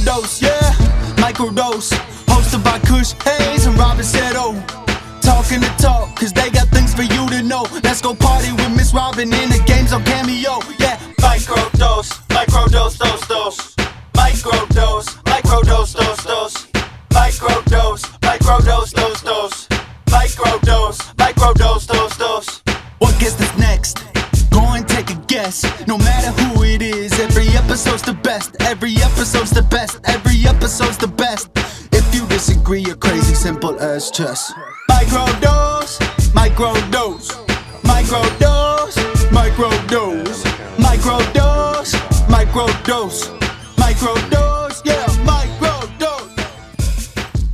Microdose, yeah, Microdose. Hosted by Kush Hayes and Robyn Seto. Talking the talk, cause they got things for you to know. Let's go party with Miss Robyn in the games on Cameo. Yeah, Microdose, Microdose, dose, dose. Microdose, Microdose, dose, dose. Microdose, Microdose, dose, dose. Microdose, Microdose, dose, dose. What gets this next? Go and take a guess. No matter who it is, every episode's the best. Every episode's the best. Every episode's the best. If you disagree, you're crazy, simple as chess. Microdose, microdose, microdose, microdose, microdose, microdose, microdose, yeah, microdose.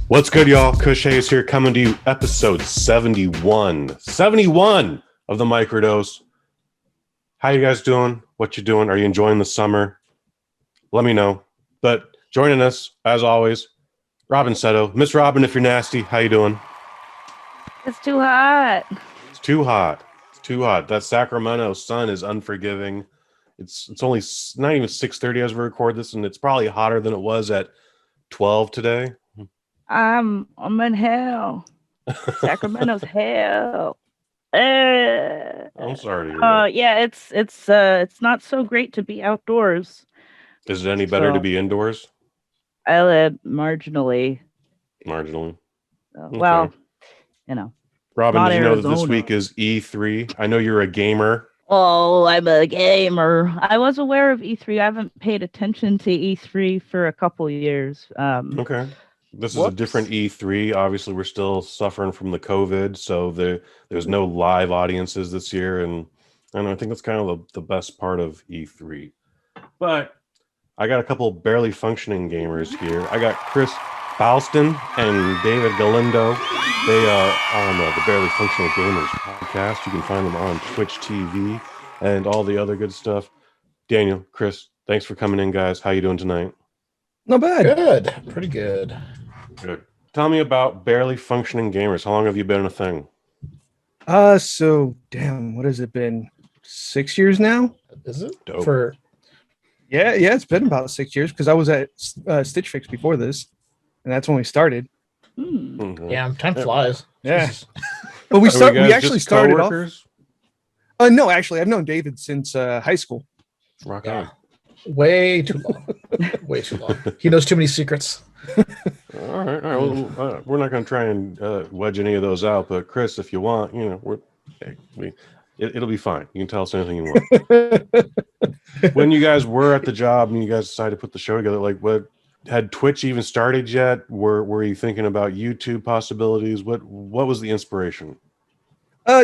What's good, y'all? Kush Hayes here, coming to you, episode 71 of the Microdose. How you guys doing? What you doing? Are you enjoying the summer? Let me know. But joining us, as always, Robyn Seto. Miss Robyn, if you're nasty, how you doing? It's too hot. It's too hot. It's too hot. That Sacramento sun is unforgiving. It's only not even 6:30 as we record this, and it's probably hotter than it was at 12 today. I'm in hell. Sacramento's hell. I'm sorry to hear that. Yeah, it's not so great to be outdoors. Is it any better to be indoors? I live marginally. Okay. Well, you know. Robyn, did you know that this week is E3? I know you're a gamer. Oh, I'm a gamer. I was aware of E3. I haven't paid attention to E3 for a couple years. Okay. This is a different E3. Obviously, we're still suffering from the COVID, so there's no live audiences this year, and I think that's kind of the best part of E3. But I got a couple barely functioning gamers here. I got Chris Balsdon and David Galindo. They are on the Barely Functional Gamers podcast. You can find them on Twitch TV and all the other good stuff. Daniel, Chris, thanks for coming in, guys. How you doing tonight? Not bad. Good. Pretty good. Good. Tell me about Barely Functioning Gamers. How long have you been a thing? So damn, what has it been? 6 years now? Is it? Dope. Yeah, it's been about 6 years because I was at Stitch Fix before this, and that's when we started. Mm-hmm. Yeah, time flies. Yeah, but we actually started coworkers? off. No, actually, I've known David since high school. Rock on. Way too long. Way too long. He knows too many secrets. All right. Well, we're not going to try and wedge any of those out, but Chris, if you want, it'll be fine. You can tell us anything you want. When you guys were at the job and you guys decided to put the show together, like, what had Twitch even started yet? Were you thinking about YouTube possibilities? What was the inspiration?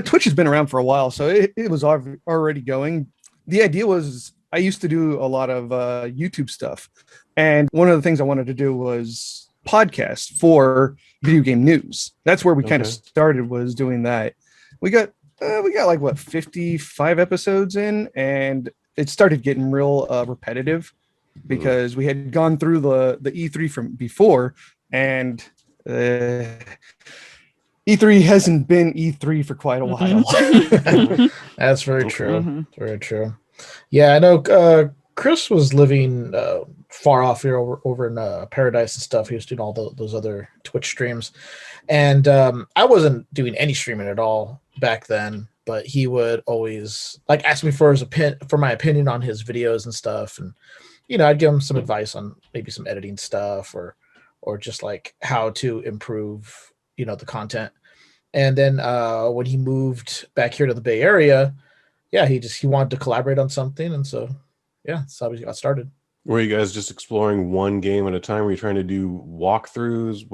Twitch has been around for a while, so it was already going. The idea was I used to do a lot of YouTube stuff, and one of the things I wanted to do was podcast for video game news. That's where we kind of started, was doing that. We got like 55 episodes in, and it started getting real repetitive because we had gone through the E3 from before, and E3 hasn't been E3 for quite a while. That's very true. Mm-hmm. Very true. Yeah, I know Chris was living far off here over in Paradise and stuff. He was doing all those other Twitch streams. And I wasn't doing any streaming at all back then, but he would always ask me for my opinion on his videos and stuff. And, I'd give him some advice on maybe some editing stuff or just like how to improve, the content. And then when he moved back here to the Bay Area, yeah, he wanted to collaborate on something, and so that's how we got started. Were you guys just exploring one game at a time? Were you trying to do walkthroughs?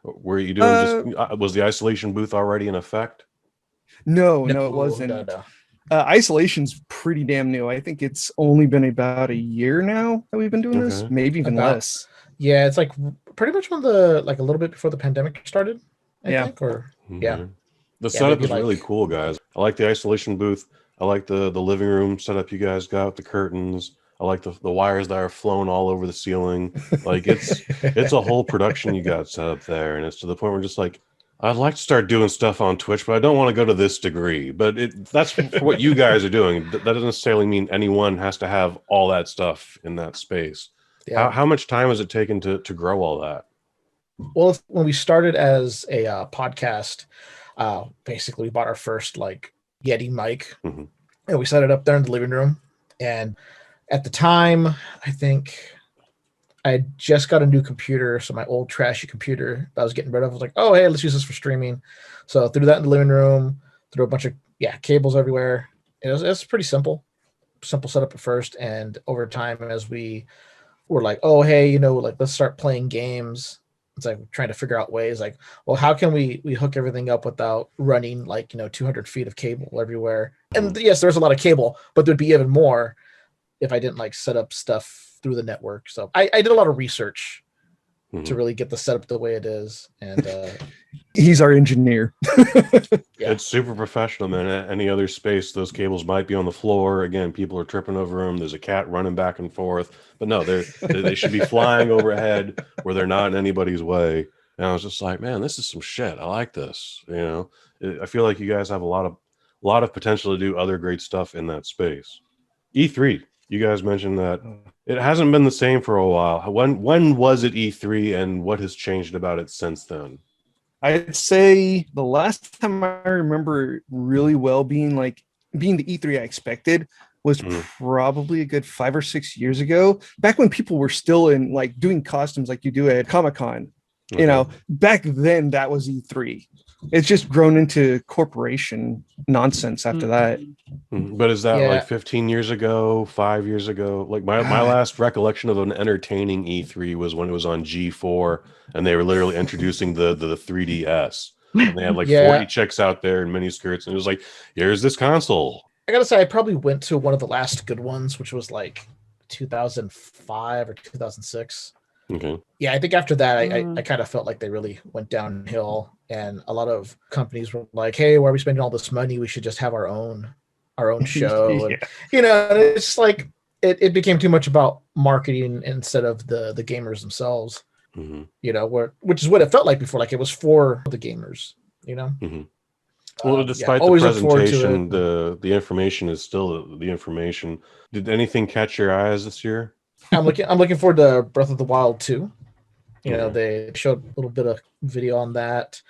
Were you doing was the isolation booth already in effect? No, it wasn't. No. Isolation's pretty damn new. I think it's only been about a year now that we've been doing this, maybe even less. Yeah, it's like pretty much when a little bit before the pandemic started, I think, or The setup is really cool, guys. I like the isolation booth. I like the living room setup you guys got with the curtains. I like the wires that are flown all over the ceiling. Like it's a whole production you got set up there, and it's to the point where just like, I'd like to start doing stuff on Twitch, but I don't want to go to this degree. But that's what you guys are doing. That doesn't necessarily mean anyone has to have all that stuff in that space. Yeah. How much time has it taken to grow all that? Well, when we started as a podcast, basically we bought our first like Yeti mic, and we set it up there in the living room. And at the time, I think I had just got a new computer, so my old trashy computer that I was getting rid of, I was like, oh, hey, let's use this for streaming. So threw that in the living room, threw a bunch of cables everywhere. It was pretty simple setup at first, and over time, as we were like, oh, hey, like let's start playing games. It's like trying to figure out ways like, well, how can we hook everything up without running like 200 feet of cable everywhere? And yes, there's a lot of cable, but there'd be even more if I didn't like set up stuff through the network. So I did a lot of research to really get the setup the way it is. And he's our engineer. It's super professional, man. At any other space, those cables might be on the floor. Again, people are tripping over them. There's a cat running back and forth. But no, they should be flying overhead where they're not in anybody's way. And I was just like, man, this is some shit. I like this. I feel like you guys have a lot of potential to do other great stuff in that space. E3, you guys mentioned that it hasn't been the same for a while. When was it E3, and what has changed about it since then? I'd say the last time I remember really well being the E3 I expected was probably a good 5 or 6 years ago, back when people were still in like doing costumes like you do at Comic-Con. Back then that was E3. It's just grown into corporation nonsense after that. But is that like 15 years ago, 5 years ago? Like my last recollection of an entertaining E3 was when it was on G4 and they were literally introducing the 3DS. And they had like 40 chicks out there in miniskirts, and it was like, here's this console. I gotta say, I probably went to one of the last good ones, which was like 2005 or 2006. Okay. Yeah, I think after that, I kind of felt like they really went downhill, and a lot of companies were like, "Hey, why are we spending all this money? We should just have our own show." And, it's just like it became too much about marketing instead of the gamers themselves. Which is what it felt like before. Like it was for the gamers. Well, despite the presentation, the information is still the information. Did anything catch your eyes this year? I'm looking forward to Breath of the Wild 2. They showed a little bit of video on that.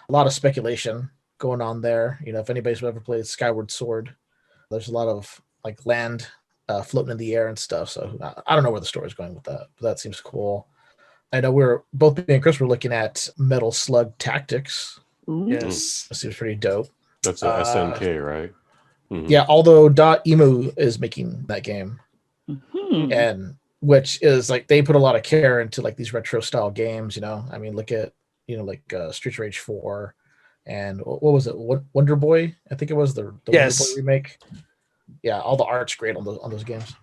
A lot of speculation going on there. If anybody's ever played Skyward Sword, there's a lot of like land floating in the air and stuff. So I don't know where the story's going with that, but that seems cool. I know we're both me and Chris were looking at Metal Slug Tactics. Yes, that seems pretty dope. That's a SNK, right? Yeah, although .emu is making that game, and which is like they put a lot of care into like these retro style games. I mean, look at Streets of Rage 4, and what was it? Wonder Boy, I think it was the Wonder Boy remake. Yeah, all the art's great on those games.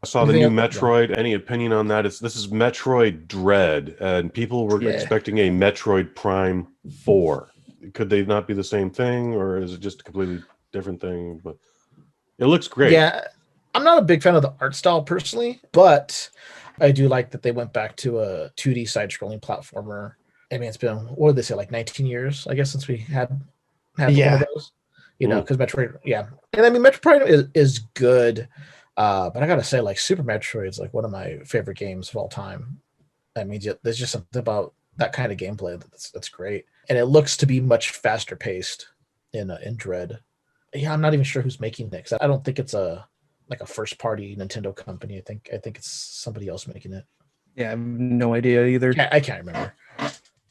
I saw the new Metroid. Any opinion on that? This is Metroid Dread, and people were expecting a Metroid Prime 4. Could they not be the same thing, or is it just a completely different thing? But it looks great. Yeah, I'm not a big fan of the art style personally, but I do like that they went back to a 2D side-scrolling platformer. I mean, it's been, what did they say, like 19 years, I guess, since we had one of those. Because Metroid, and I mean, Metroid Prime is good. But I gotta say, like Super Metroid is like one of my favorite games of all time. I mean, there's just something about that kind of gameplay that's great, and it looks to be much faster paced in Dread. Yeah, I'm not even sure who's making it, 'cause I don't think it's a first party Nintendo company. I think it's somebody else making it. Yeah, I have no idea either. I can't remember,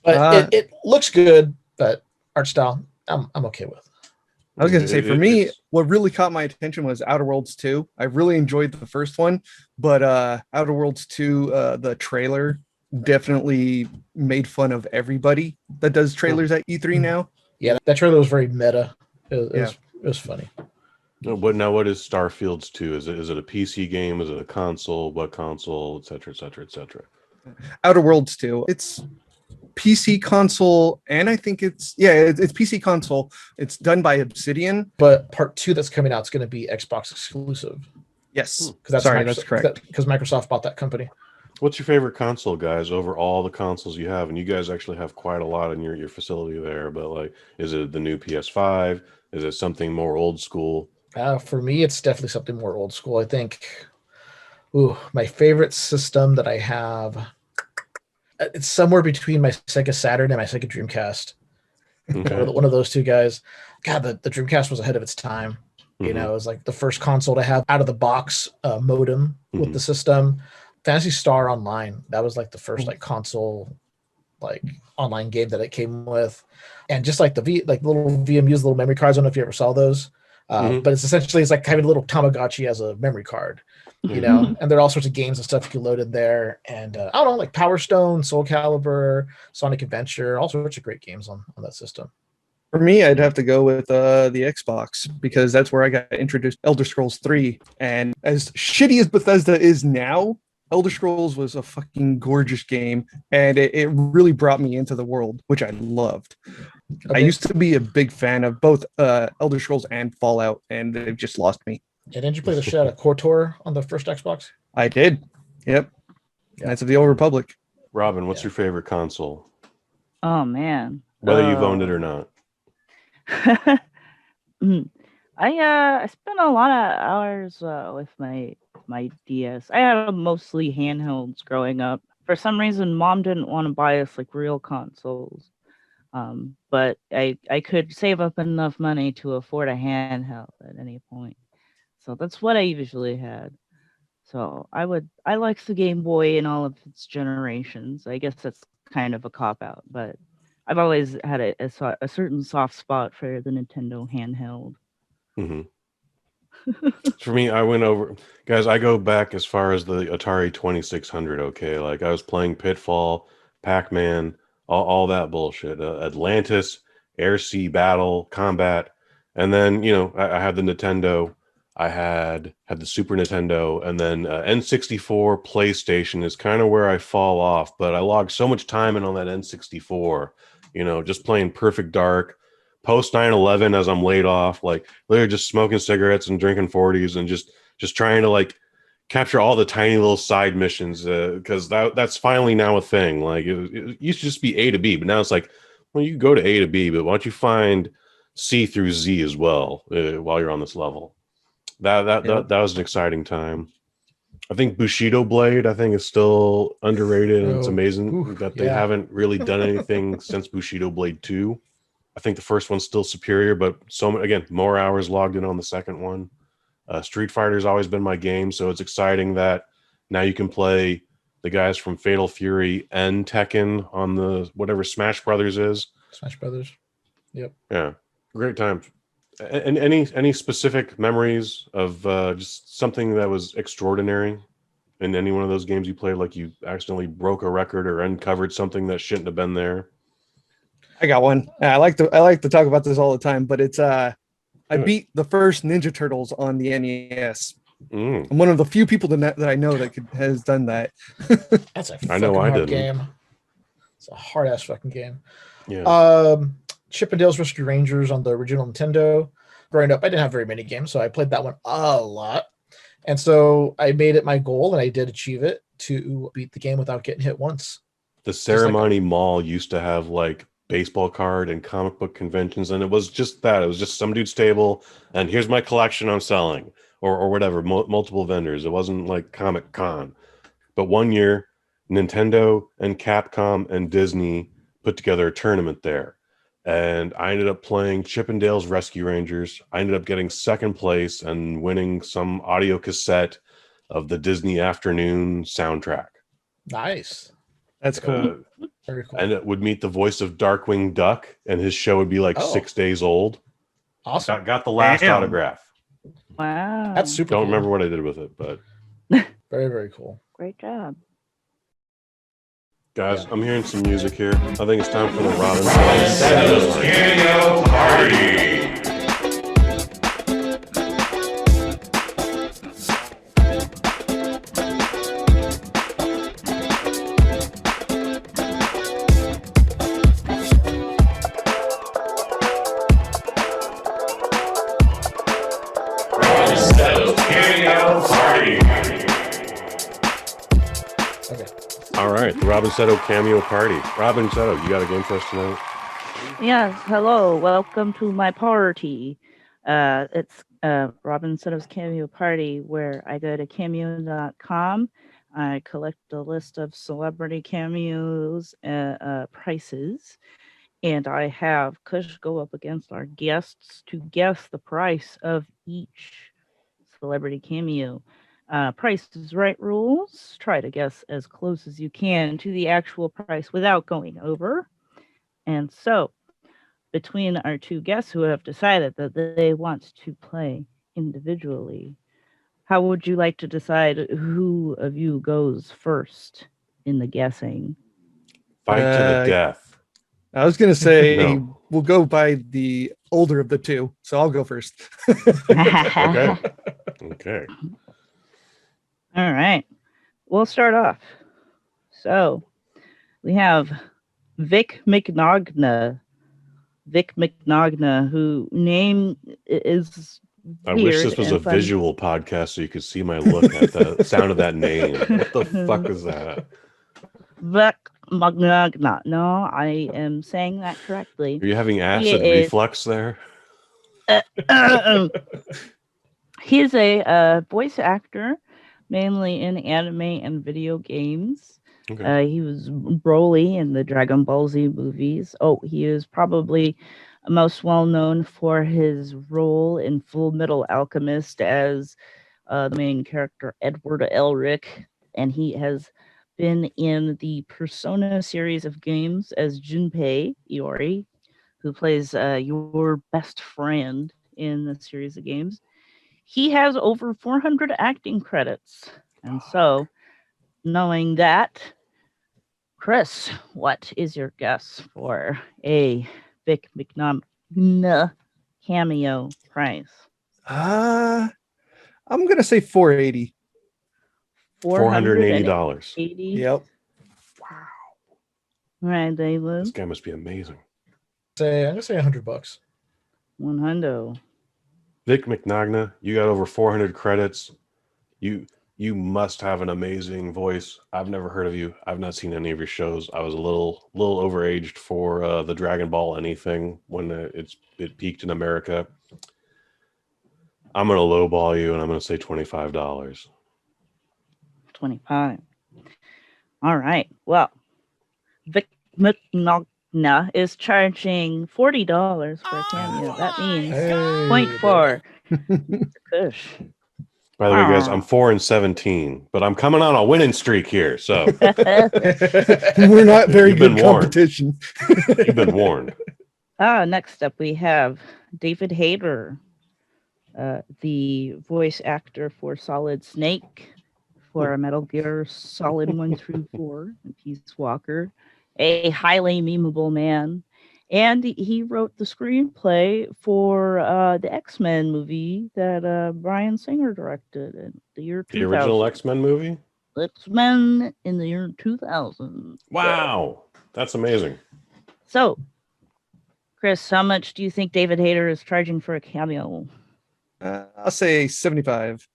but it looks good. But art style, I'm okay with. I was going to say, for me, what really caught my attention was Outer Worlds 2. I really enjoyed the first one, but Outer Worlds 2, the trailer definitely made fun of everybody that does trailers at E3 now. Yeah, that trailer was very meta. It was funny. What is Starfields 2? Is it a PC game? Is it a console? What console? Et cetera, et cetera, et cetera. Outer Worlds 2. It's PC console, and I think it's PC console. It's done by Obsidian, but part 2 that's coming out is going to be Xbox exclusive. Yes, because that's correct. Because Microsoft bought that company. What's your favorite console, guys, over all the consoles you have? And you guys actually have quite a lot in your facility there. But like, is it the new PS5? Is it something more old school? For me, it's definitely something more old school. I think Ooh, my favorite system that I have. It's somewhere between my Sega Saturn and my Sega Dreamcast. Okay. One of those two guys. God, the Dreamcast was ahead of its time. You know, it was like the first console to have out of the box modem with the system. Phantasy Star Online. That was like the first like console like online game that it came with, and just like the little VMUs, little memory cards. I don't know if you ever saw those, but it's like having a little Tamagotchi as a memory card. You know, and there are all sorts of games and stuff you can load in there, and I don't know, like Power Stone, Soul Calibur, Sonic Adventure, all sorts of great games on that system. For me, I'd have to go with the Xbox, because that's where I got introduced to Elder Scrolls 3. And as shitty as Bethesda is now, Elder Scrolls was a fucking gorgeous game, and it really brought me into the world, which I loved. Okay. I used to be a big fan of both Elder Scrolls and Fallout, and they've just lost me. Yeah, didn't you play the shit out of KOTOR on the first Xbox? I did. Yep. Knights of the Old Republic. Robyn, what's your favorite console? Oh man. Whether you've owned it or not. I spent a lot of hours with my DS. I had mostly handhelds growing up. For some reason, Mom didn't want to buy us like real consoles. But I could save up enough money to afford a handheld at any point. So that's what I usually had. So I liked the Game Boy in all of its generations. I guess that's kind of a cop-out, but I've always had a certain soft spot for the Nintendo handheld. For me, I went over, guys, I go back as far as the Atari 2600, okay? Like, I was playing Pitfall, Pac-Man, all that bullshit. Atlantis, Air Sea Battle, Combat. And then, you know, I had the Nintendo. I had the Super Nintendo, and then N64, PlayStation is kind of where I fall off. But I logged so much time in on that N64, you know, just playing Perfect Dark, post 9/11 as I'm laid off, like literally just smoking cigarettes and drinking 40s and just trying to like capture all the tiny little side missions, because that's finally now a thing. Like it used to just be A to B, but now it's like, well, you can go to A to B, but why don't you find C through Z as well while you're on this level? That was an exciting time. I think Bushido Blade, I think, is still underrated, and it's amazing that they haven't really done anything since Bushido Blade 2. I think the first one's still superior, but again, more hours logged in on the second one. Street Fighter's always been my game, so it's exciting that now you can play the guys from Fatal Fury and Tekken on the whatever Smash Brothers is. Smash Brothers. Yep. Yeah, great times. And any specific memories of just something that was extraordinary in any one of those games you played, like you accidentally broke a record or uncovered something that shouldn't have been there? I got one. I like to talk about this all the time, but it's I beat the first Ninja Turtles on the NES. I'm one of the few people that I know that has done that. That's a fucking hard game. It's a hard ass fucking game. Yeah. Chip and Dale's Rescue Rangers on the original Nintendo. Growing up, I didn't have very many games, so I played that one a lot. And so I made it my goal, and I did achieve it, to beat the game without getting hit once. The Ceremony Mall used to have like baseball card and comic book conventions, and it was just that. It was just some dude's table, and here's my collection I'm selling, or whatever, multiple vendors. It wasn't like Comic Con. But one year, Nintendo and Capcom and Disney put together a tournament there. And I ended up playing Chip and Dale's Rescue Rangers. I ended up getting second place and winning some audio cassette of the Disney Afternoon soundtrack. Nice. That's cool. Very cool. And it would meet the voice of Darkwing Duck, and his show would be like 6 days old. Awesome. Got the last autograph. Wow. That's super Don't cool. remember what I did with it, but very, very cool. Great job. Guys, I'm hearing some music here. I think it's time for the Robyn Seto Cameo Party. Robyn Seto Cameo Party. Okay. All right, the Robyn Seto Cameo Party. Robyn Seto, you got a game for us tonight? Yes, hello. Welcome to my party. It's Robyn Seto's Cameo Party, where I go to cameo.com. I collect a list of celebrity cameos prices, and I have Kush go up against our guests to guess the price of each celebrity cameo. Price is right rules. Try to guess as close as you can to the actual price without going over. And so, between our two guests who have decided that they want to play individually, how would you like to decide who of you goes first in the guessing? Fight to the death. I was going to say No. we'll go by the older of the two, so I'll go first. Okay. Okay. All right. We'll start off. So we have Vic McNogna. Vic McNogna, who name is I wish this weird was and a funny. visual podcast so you could see my look at the sound of that name. What the fuck is that? Vic McNogna. No, I am saying that correctly. Are you having acid is- reflux there? He's a voice actor, mainly in anime and video games. Okay. He was Broly in the Dragon Ball Z movies. Oh, he is probably most well known for his role in Full Metal Alchemist as the main character Edward Elric, and he has been in the Persona series of games as Junpei Iori, who plays your best friend in the series of games. He has over 400 acting credits. And so, knowing that, Chris, what is your guess for a Vic McNogna cameo price? I'm going to say 480. $480. 80. Yep. All right, David. This guy must be amazing. I'm gonna say $100. 100. Vic McNogna, you got over 400 credits. You must have an amazing voice. I've never heard of you. I've not seen any of your shows. I was a little overaged for the Dragon Ball anything when it peaked in America. I'm gonna lowball you, and I'm gonna say $25. 25. All right. Well, Vic McNogna is charging $40 for a cameo. That means Hey. 0.4 Kush. By the way, guys, I'm 4-17, but I'm coming on a winning streak here, so We're not very You've good been warned. competition. you've been warned. Next up, we have David Haber, the voice actor for Solid Snake, for Metal Gear Solid 1 through 4, and Peace Walker, a highly memeable man. And he wrote the screenplay for the X-Men movie that Bryan Singer directed in the year 2000. The original X-Men movie? X-Men in the year 2000. Wow. That's amazing. So, Chris, how much do you think David Hayter is charging for a cameo? I'll say 75.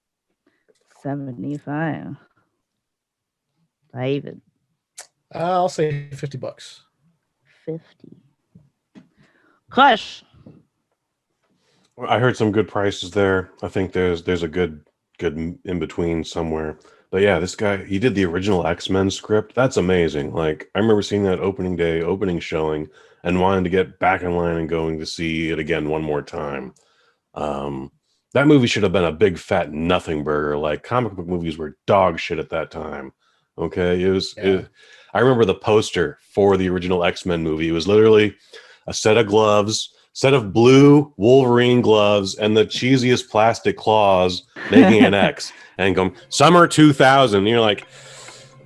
75. David, I'll say $50. 50. Kush. I heard some good prices there. I think there's a good in between somewhere. But yeah, this guy, he did the original X-Men script. That's amazing. Like, I remember seeing that opening showing and wanting to get back in line and going to see it again one more time. That movie should have been a big fat nothing burger. Like, comic book movies were dog shit at that time. Okay, I remember the poster for the original X-Men movie. It was literally a set of gloves, set of blue Wolverine gloves, and the cheesiest plastic claws making an X, and going summer 2000. And you're like,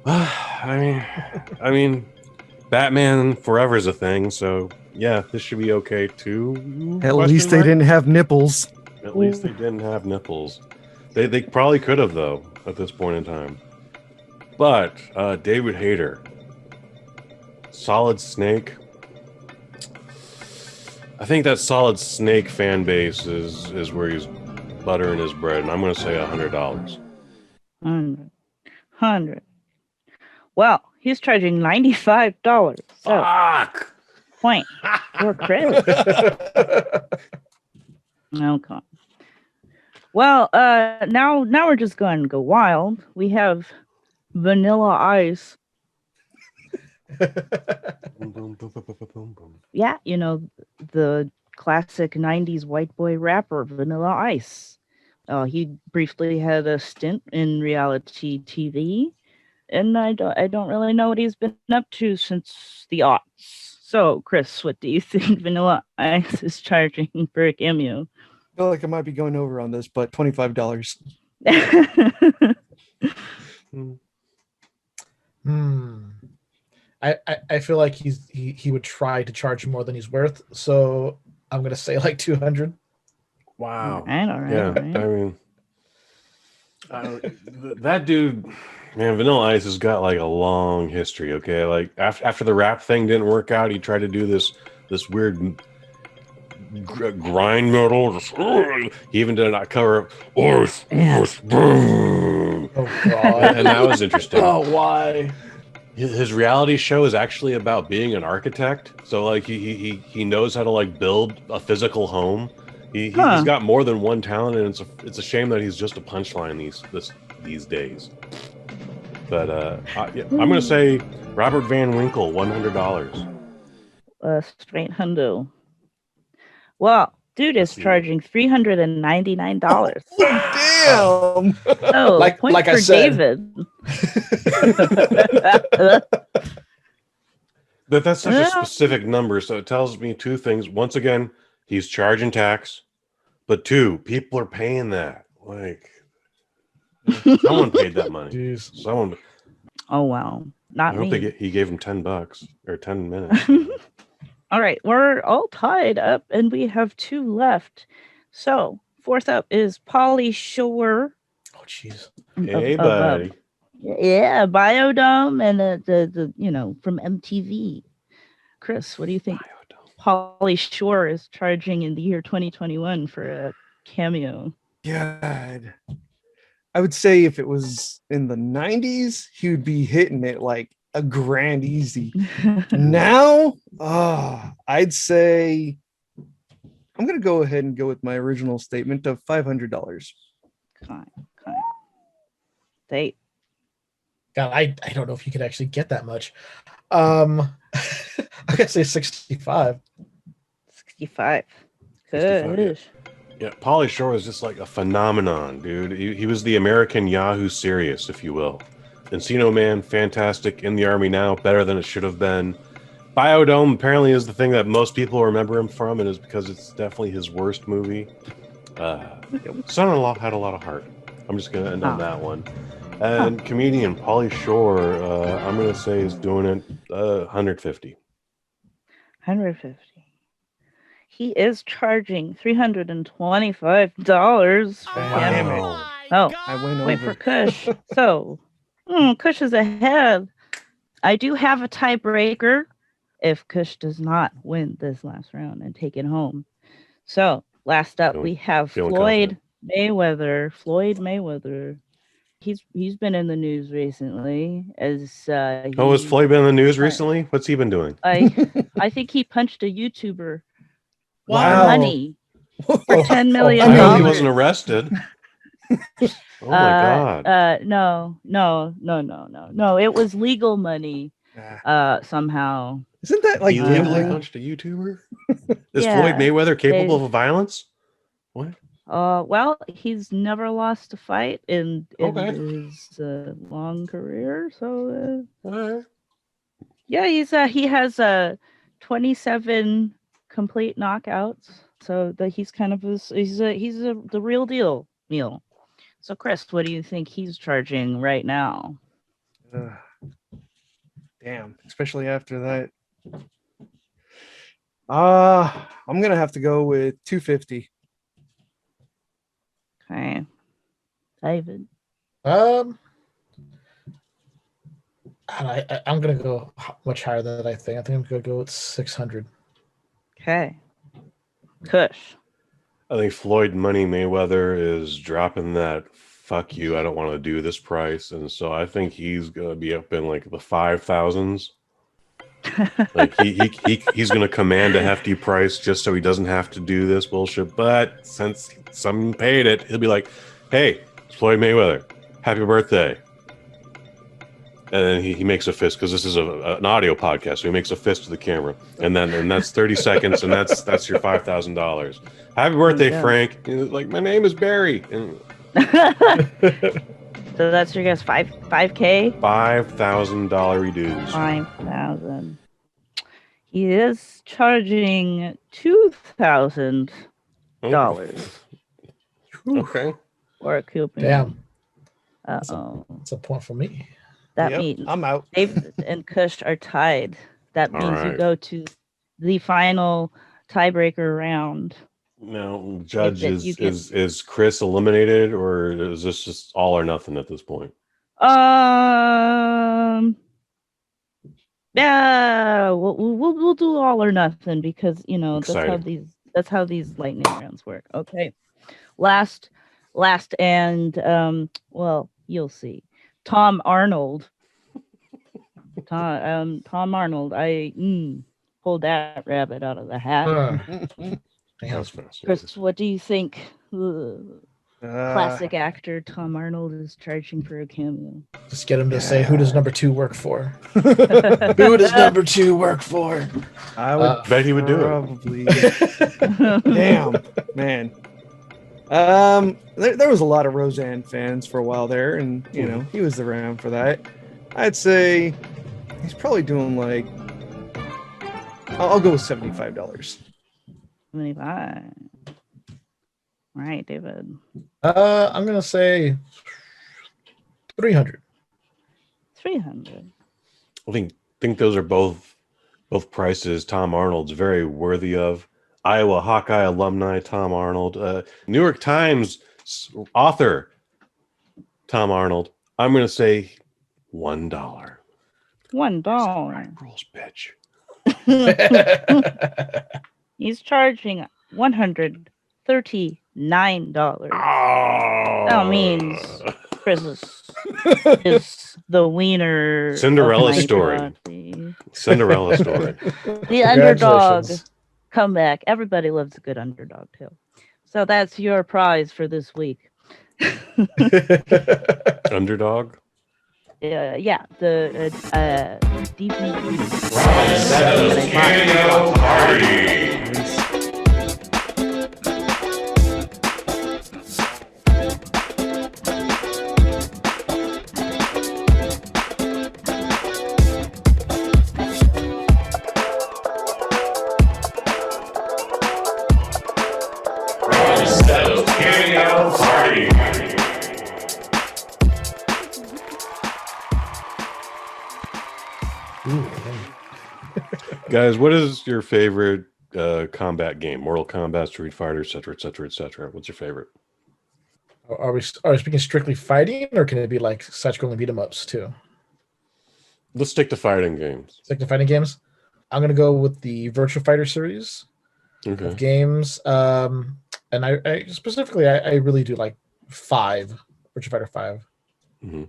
I mean, Batman Forever is a thing, so yeah, this should be okay too. At least they didn't have nipples. At least they didn't have nipples. They probably could have though at this point in time. But David Hayter, Solid Snake. I think that Solid Snake fan base is where he's buttering his bread, and I'm going to say $100. 100. Well, he's charging $95. So, Fuck! point for Chris. Okay. Well, now we're just going to go wild. We have Vanilla Ice. Boom, boom, boom, boom, boom, boom, boom. Yeah, the classic 90s white boy rapper Vanilla Ice. He briefly had a stint in reality TV, and I don't really know what he's been up to since the aughts. So, Chris, what do you think Vanilla Ice is charging for a cameo? I feel like I might be going over on this, but $25. I feel like he would try to charge more than he's worth, so I'm gonna say like 200. Wow. All right, Yeah, right. I mean, that dude, man, Vanilla Ice has got like a long history. Okay, like after the rap thing didn't work out, he tried to do this weird grind metal. He even did a cover of Boom. Oh god. And that was interesting. Oh, why? His reality show is actually about being an architect. So like he knows how to like build a physical home. He's got more than one talent, and it's a shame that he's just a punchline these days. But I'm gonna say Robert Van Winkle, $100. Straight hundo. Well, dude is charging $399. Damn. Oh, Like point I for said. David. But that's such a specific number, so it tells me two things. Once again, he's charging tax, but two, people are paying that. Like, someone paid that money. Jeez. Someone. Oh wow, not I hope me. he gave him $10 or 10 minutes. All right, we're all tied up, and we have two left. So fourth up is Polly Shore. Oh jeez. Hey, buddy. Yeah, Biodome and the from MTV. Chris, what do you think Polly Shore is charging in the year 2021 for a cameo? God. I would say if it was in the 90s, he would be hitting it like a grand easy. Now, I'd say I'm going to go ahead and go with my original statement of $500. Fine. They. God, I don't know if you could actually get that much. I gotta say 65. 65. 65, Good. Yeah, Pauly Shore is just like a phenomenon, dude. He was the American Yahoo Serious, if you will. Encino Man, fantastic. In the Army Now, better than it should have been. Biodome apparently is the thing that most people remember him from, and is because it's definitely his worst movie. Son-in-Law had a lot of heart. I'm just going to end on that one. And comedian Pauly Shore, I'm going to say is doing it 150. 150. He is charging $325. Damn it. Oh, I went wait over. for Kush. So, Kush is ahead. I do have a tiebreaker if Kush does not win this last round and take it home. So, last up we have Floyd Mayweather. Floyd Mayweather. He's been in the news recently as has Floyd been in the news recently? What's he been doing? I think he punched a YouTuber for Wow. money for $10 million. I hope he wasn't arrested. Oh my god. No. It was legal money. Somehow. Isn't that like He legally gambling? punched a YouTuber? Is Yeah, Floyd Mayweather capable of violence? What? Well, he's never lost a fight in his long career. So, yeah, he has 27 complete knockouts. So that he's kind of the real deal, Neil. So, Chris, what do you think he's charging right now? Damn, especially after that. I'm gonna have to go with 250. Okay, David. I'm gonna go much higher than I think. I think I'm gonna go with 600. Okay, Kush. I think Floyd Money Mayweather is dropping that fuck you, I don't want to do this price. And so I think he's going to be up in like the 5,000s. Like he's going to command a hefty price just so he doesn't have to do this bullshit. But since someone paid it, he'll be like, "Hey, it's Floyd Mayweather, happy birthday!" And then he makes a fist because this is an audio podcast, so he makes a fist to the camera, and that's 30 seconds, and that's your $5,000. Happy birthday, Frank! And he's like, my name is Barry. And so that's your guess, $5K? $5,000 dues. 5,000. He is charging $2,000 Okay. for a coupon. Damn. Uh-oh. That's a point for me. That Yep, means I'm out. David and Kush are tied. That All means right. you go to the final tiebreaker round. Now, Judge, That you is Chris eliminated, or is this just all or nothing at this point? Yeah, we'll do all or nothing because Exciting. that's how these lightning rounds work. Okay, last and well, you'll see. Tom Arnold. Tom Arnold. I pulled that rabbit out of the hat. That's fascinating. Chris, what do you think? Classic actor Tom Arnold is charging for a cameo. Just get him to say, who does number 2 work for? Who does number 2 work for? I would Bet he would do it. probably. Damn, man. There was a lot of Roseanne fans for a while there, and he was around for that. I'd say he's probably doing like. I'll go with $75. 75. Right, David. I'm gonna say 300. 300. I think those are both prices Tom Arnold's very worthy of. Iowa Hawkeye alumni Tom Arnold, New York Times author Tom Arnold. I'm going to say $1. $1. Rules, bitch. He's charging $139. Oh, That means Chris is the wiener. Cinderella of my story. body. Cinderella story. The underdog Congratulations. comeback. Everybody loves a good underdog too. So that's your prize for this week. Underdog. Yeah, the DVD. Cameo Party. Cameo Party. Guys, what is your favorite combat game? Mortal Kombat, Street Fighter, etc., etc., etc. What's your favorite? Are we speaking strictly fighting, or can it be like side-scrolling and beat-em-ups too? Let's stick to fighting games. Stick to fighting games. I'm gonna go with the Virtua Fighter series Okay. of games. And I specifically, I really do like 5, Virtua Fighter 5. Mm-hmm.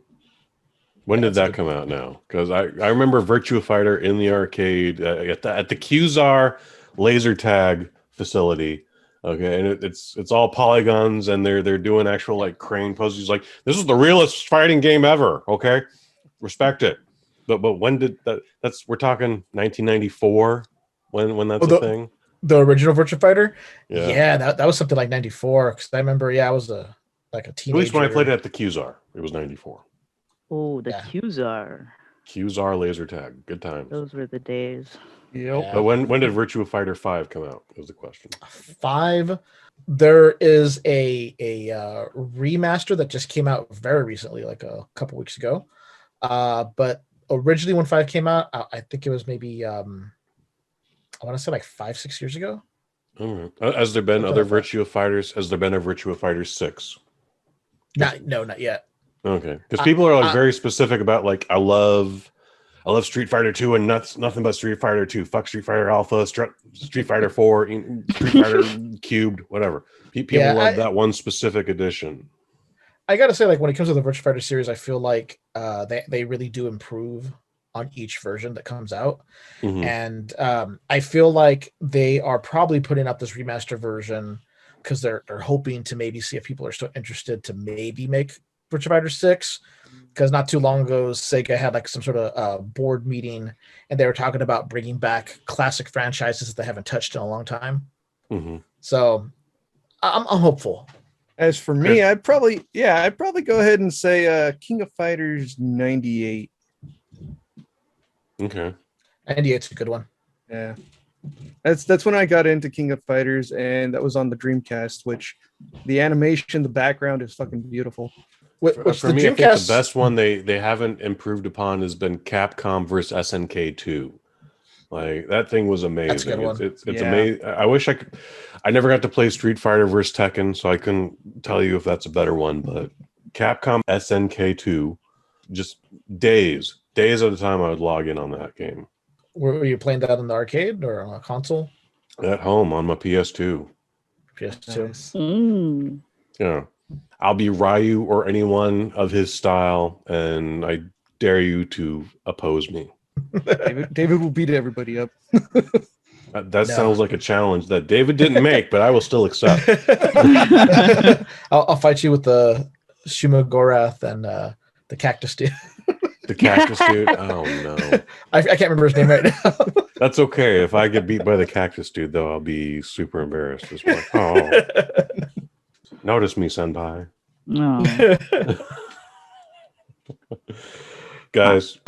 When did that come out now? Because I remember Virtua Fighter in the arcade at the Qzar laser tag facility. Okay, and it's all polygons, and they're doing actual like crane poses. Like, this is the realest fighting game ever. Okay, respect it. But when did that? We're talking 1994 when that's a thing. The original Virtua Fighter? Yeah. That was something like 94. Because I remember, I was a teenager. At least when I played it at the Qzar, it was 94. Oh, the Yeah. Qzar laser tag. Good times. Those were the days. Yep. Yeah. But when did Virtua Fighter 5 come out? Was the question. 5. There is a remaster that just came out very recently, like a couple weeks ago. But originally when 5 came out, I think it was maybe I want to say like 5-6 years ago. All right. Has there been other Virtua Fighters? Has there been a Virtua Fighter 6? Not yet. Okay, because people are like very specific about like I love Street Fighter 2 and nothing but Street Fighter 2. Fuck Street Fighter Alpha, Street Fighter 4, Street Fighter Cubed, whatever. People love that one specific edition. I gotta say, like when it comes to the Virtua Fighter series, I feel like they really do improve on each version that comes out. Mhm. And I feel like they are probably putting up this remaster version because they're hoping to maybe see if people are still interested to maybe make Virtua Fighter 6. Because not too long ago, Sega had like some sort of board meeting, and they were talking about bringing back classic franchises that they haven't touched in a long time. Mm-hmm. So I'm hopeful. As for me, I'd probably go ahead and say King of Fighters 98. Okay. 98's a good one. Yeah. That's when I got into King of Fighters, and that was on the Dreamcast, which the animation, the background is fucking beautiful. Which For me, I think the best one they haven't improved upon has been Capcom versus SNK 2. Like, that thing was amazing. That's a good one. It's amazing. I wish I could. I never got to play Street Fighter versus Tekken, so I couldn't tell you if that's a better one. But Capcom SNK 2, just days at a time, I would log in on that game. Were you playing that in the arcade or on a console? At home on my PS2. PS2. Nice. Yeah. I'll be Ryu or anyone of his style, and I dare you to oppose me. David will beat everybody up. That sounds like a challenge that David didn't make, but I will still accept. I'll fight you with the Shumagorath and the Cactus Dude. The Cactus Dude? Oh, no. I can't remember his name right now. That's okay. If I get beat by the Cactus Dude, though, I'll be super embarrassed. Just like, oh. Notice me, senpai. No. Guys,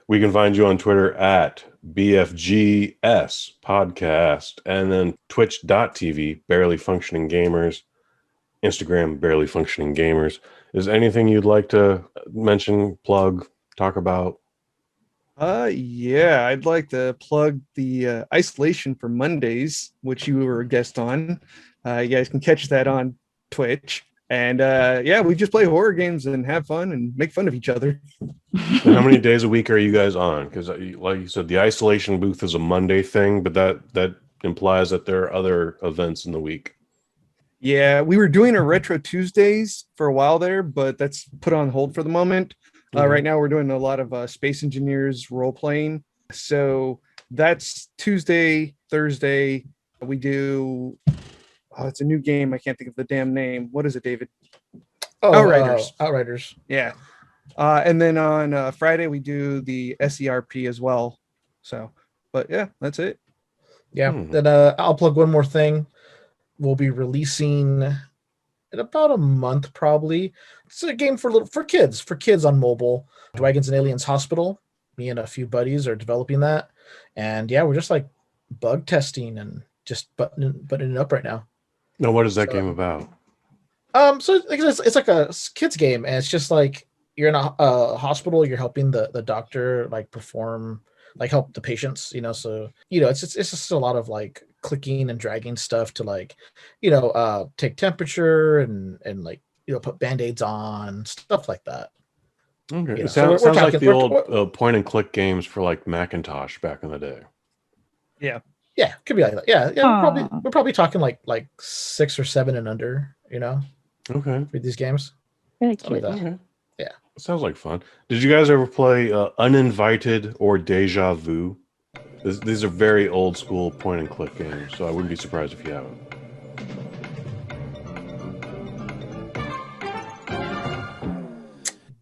we can find you on Twitter at BFGS Podcast, and then twitch.tv, Barely Functioning Gamers, Instagram, Barely Functioning Gamers. Is there anything you'd like to mention, plug, talk about? Yeah, I'd like to plug the Isolation for Mondays, which you were a guest on. You guys can catch that on Twitch. And yeah, we just play horror games and have fun and make fun of each other. And how many days a week are you guys on? Because like you said, the Isolation booth is a Monday thing, but that implies that there are other events in the week. Yeah, we were doing a Retro Tuesdays for a while there, but that's put on hold for the moment. Right now we're doing a lot of Space Engineers role-playing. So that's Tuesday, Thursday. We do... Oh, it's a new game. I can't think of the damn name. What is it, David? Outriders. Outriders. Yeah. And then on Friday, we do the SERP as well. So, but yeah, that's it. Yeah. Then I'll plug one more thing. We'll be releasing in about a month, probably. It's a game for kids on mobile. Dragons and Aliens Hospital. Me and a few buddies are developing that. And yeah, we're just like bug testing and just buttoning it up right now. Now, what is that game about? So it's like a kids game, and it's just like you're in a hospital. You're helping the doctor like perform, like help the patients. So it's just a lot of like clicking and dragging stuff to like take temperature and like put band-aids on, stuff like that. Okay, it sounds like the old point and click games for like Macintosh back in the day. Yeah. Yeah, could be like that. Yeah. We're probably talking like 6 or 7 and under, Okay. for these games. Very Like cute. that. Okay. Yeah. Sounds like fun. Did you guys ever play Uninvited or Deja Vu? These are very old school point and click games, so I wouldn't be surprised if you haven't.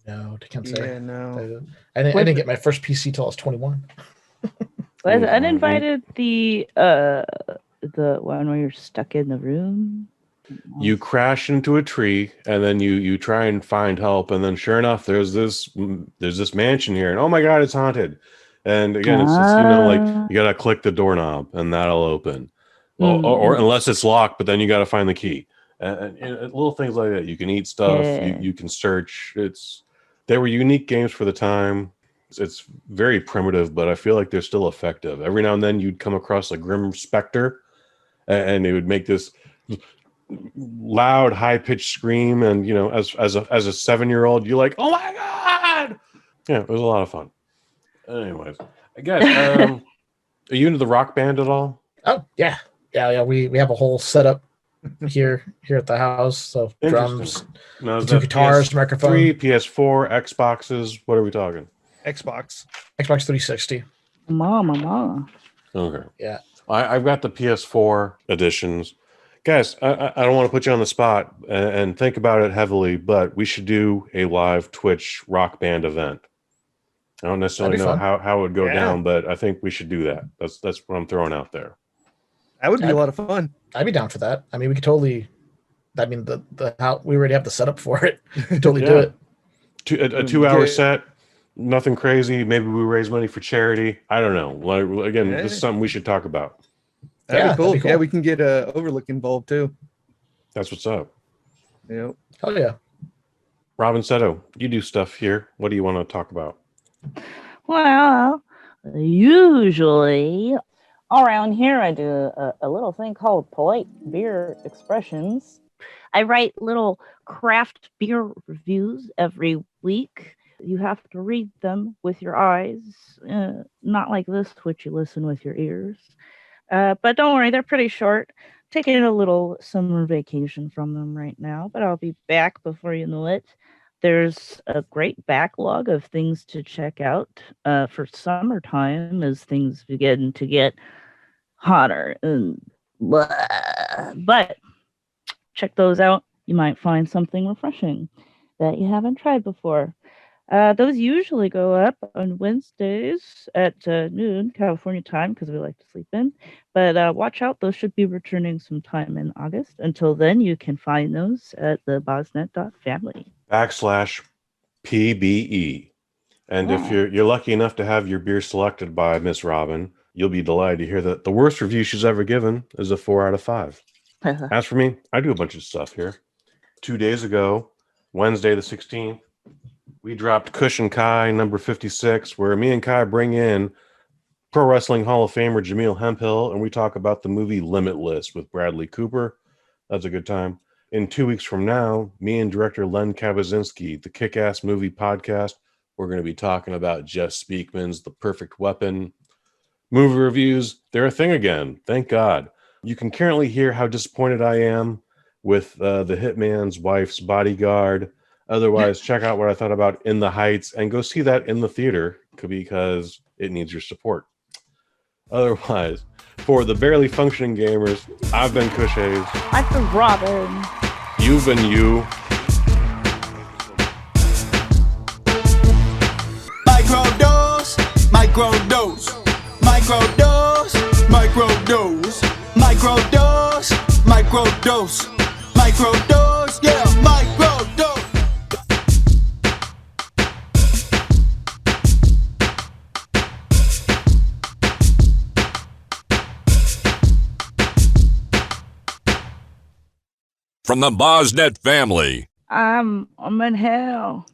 No, I can't say. Yeah, no. I didn't get my first PC till I was 21. Was Uninvited the one where you're stuck in the room? You crash into a tree, and then you try and find help, and then sure enough, there's this mansion here, and oh my god, it's haunted. And again, it's like you gotta click the doorknob, and that'll open, or unless it's locked, but then you gotta find the key, and little things like that. You can eat stuff, you can search. They were unique games for the time. It's very primitive, but I feel like they're still effective. Every now and then you'd come across a grim specter, and it would make this loud, high-pitched scream. And as a 7-year-old, you're like, "Oh my god!" Yeah, it was a lot of fun. Anyways, guys, are you into the Rock Band at all? Oh yeah. We have a whole setup here at the house. So drums, Now, is 2 that guitars, microphone. PS3, PS4, Xboxes. What are we talking? Xbox. Xbox 360. Mama. Okay. Yeah. I've got the PS4 editions. Guys, I don't want to put you on the spot and think about it heavily, but we should do a live Twitch Rock Band event. I don't necessarily know how it would go down, but I think we should do that. That's what I'm throwing out there. That would be a lot of fun. I'd be down for that. I mean, we could totally. I mean, the how we already have the setup for it. We could totally do it. A 2-hour set, nothing crazy. Maybe we raise money for charity. I don't know. Like, again, this is something we should talk about. That'd be cool. Yeah, we can get Overlook involved too. That's what's up. Yep. Hell yeah. Robyn Seto, you do stuff here. What do you want to talk about? Well, usually around here I do a little thing called Polite Beer Expressions. I write little craft beer reviews every week. You have to read them with your eyes, not like this, which you listen with your ears. But don't worry, they're pretty short. Taking a little summer vacation from them right now, but I'll be back before you know it. There's a great backlog of things to check out for summertime as things begin to get hotter. But check those out. You might find something refreshing that you haven't tried before. Those usually go up on Wednesdays at noon California time because we like to sleep in. But watch out, those should be returning sometime in August. Until then, you can find those at the BosNet.family. /PBE. And if you're lucky enough to have your beer selected by Miss Robyn, you'll be delighted to hear that the worst review she's ever given is a 4 out of 5. As for me, I do a bunch of stuff here. 2 days ago, Wednesday the 16th, we dropped Kush and Kai number 56, where me and Kai bring in Pro Wrestling Hall of Famer Jaimel Hemphill, and we talk about the movie Limitless with Bradley Cooper. That's a good time. In 2 weeks from now, me and director Len Kabaczynski, the Kick-Ass Movie Podcast, we're going to be talking about Jeff Speakman's The Perfect Weapon. Movie reviews, they're a thing again. Thank God. You can currently hear how disappointed I am with the Hitman's Wife's Bodyguard. Otherwise, check out what I thought about In the Heights and go see that in the theater because it needs your support. Otherwise, for the Barely Functioning Gamers, I've been Kush Hayes. I've been Robyn. You've been you. Microdose, microdose, microdose, microdose, microdose, microdose, microdose, yeah, microdose. From the BosNet family. I'm in hell.